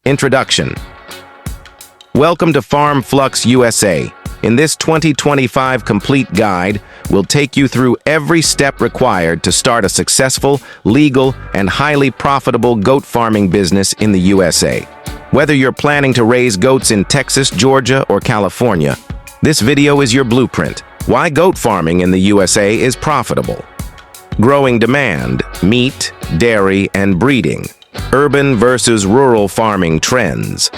Introduction. Welcome to FarmFlux USA. In this 2025 complete guide, we'll take you through every step required to start a successful, legal, and highly profitable goat farming business in the USA. Whether you're planning to raise goats in Texas, Georgia, or California, this video is your blueprint. Why goat farming in the USA is profitable. Growing demand, meat, dairy, and breeding. Urban versus rural farming trends.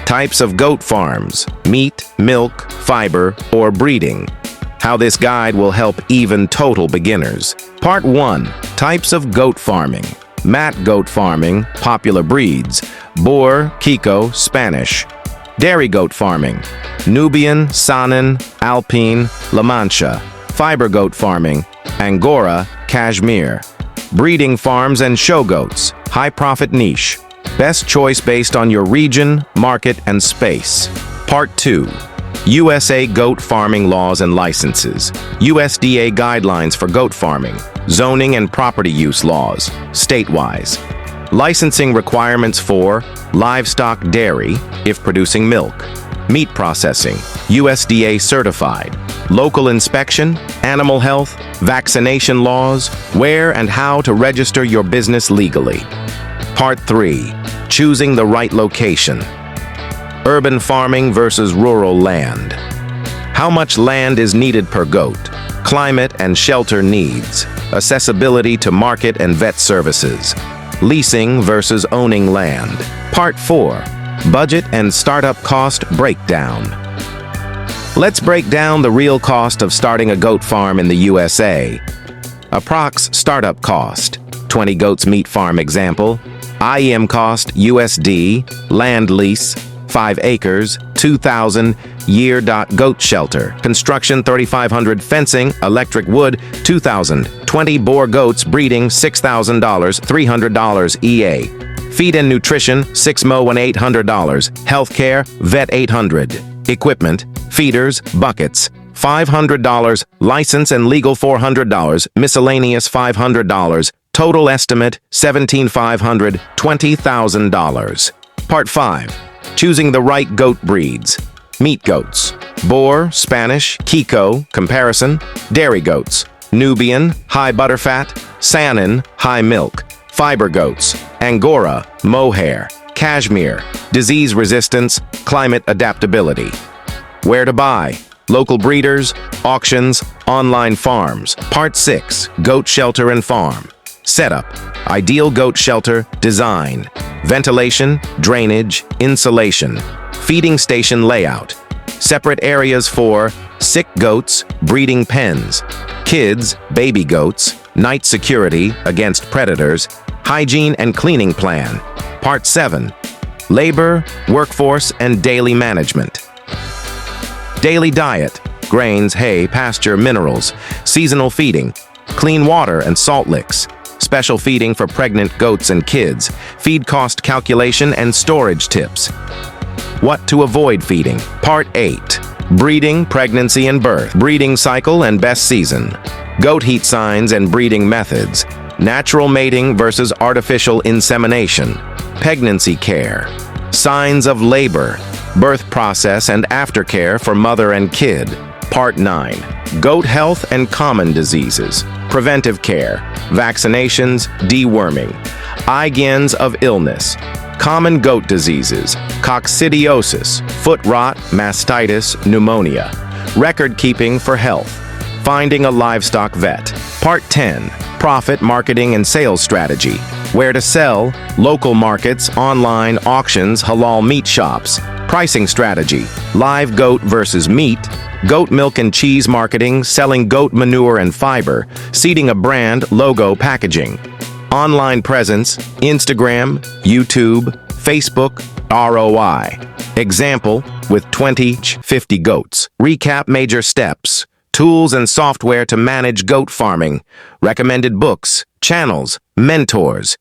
Types of goat farms, meat, milk, fiber, or breeding. How this guide will help even total beginners. Part 1. Types of goat farming. Mat goat farming, popular breeds. Boer, Kiko, Spanish. Dairy goat farming. Nubian, Saanen, Alpine, La Mancha. Fiber goat farming. Angora, Kashmir. Breeding farms and show goats. High-profit niche. Best choice based on your region, market, and space. Part 2. USA goat farming laws and licenses. USDA guidelines for goat farming. Zoning and property use laws. State-wise. Licensing requirements for livestock dairy, if producing milk. Meat processing. USDA certified. Local inspection, animal health, vaccination laws, where and how to register your business legally. Part 3. Choosing the right location. Urban farming versus rural land. How much land is needed per goat? Climate and shelter needs. Accessibility to market and vet services. Leasing versus owning land. Part 4. Budget and startup cost breakdown. Let's break down the real cost of starting a goat farm in the USA. Approx startup cost. 20 goats meat farm example. IEM cost USD, land lease, 5 acres, 2,000, year. Goat shelter, construction 3,500, fencing, electric wood, 2,000, 20 Boer goats breeding, $6,000, $300 EA. Feed and nutrition, 6 Mo and $800, healthcare, vet $800, equipment, feeders, buckets, $500, license and legal $400, miscellaneous $500, total estimate, $17,500, $20,000. Part 5. Choosing the right goat breeds. Meat goats. Boer, Spanish, Kiko, comparison. Dairy goats. Nubian, high butterfat. Saanen, high milk. Fiber goats. Angora, mohair. Kashmir, disease resistance, climate adaptability. Where to buy. Local breeders, auctions, online farms. Part 6. Goat shelter and farm. Setup. Ideal goat shelter, design. Ventilation, drainage, insulation. Feeding station layout. Separate areas for sick goats, breeding pens. Kids, baby goats, night security against predators. Hygiene and cleaning plan. Part 7. Labor, workforce, and daily management. Daily diet. Grains, hay, pasture, minerals. Seasonal feeding. Clean water and salt licks. Special feeding for pregnant goats and kids, feed cost calculation and storage tips. What to avoid feeding. Part 8. Breeding, pregnancy and birth. Breeding cycle and best season. Goat heat signs and breeding methods. Natural mating versus artificial insemination. Pregnancy care. Signs of labor. Birth process and aftercare for mother and kid. Part 9. Goat health and common diseases. Preventive care, vaccinations, deworming, IGNs of illness, common goat diseases, coccidiosis, foot rot, mastitis, pneumonia, record keeping for health, finding a livestock vet. Part 10. Profit, marketing, and sales strategy. Where to sell, local markets, online, auctions, halal meat shops. Pricing strategy, live goat versus meat, goat milk and cheese marketing, selling goat manure and fiber, seeding a brand, logo, packaging. Online presence, Instagram, YouTube, Facebook, ROI. Example, with 50 goats. Recap major steps. Tools and software to manage goat farming. Recommended books, channels, mentors,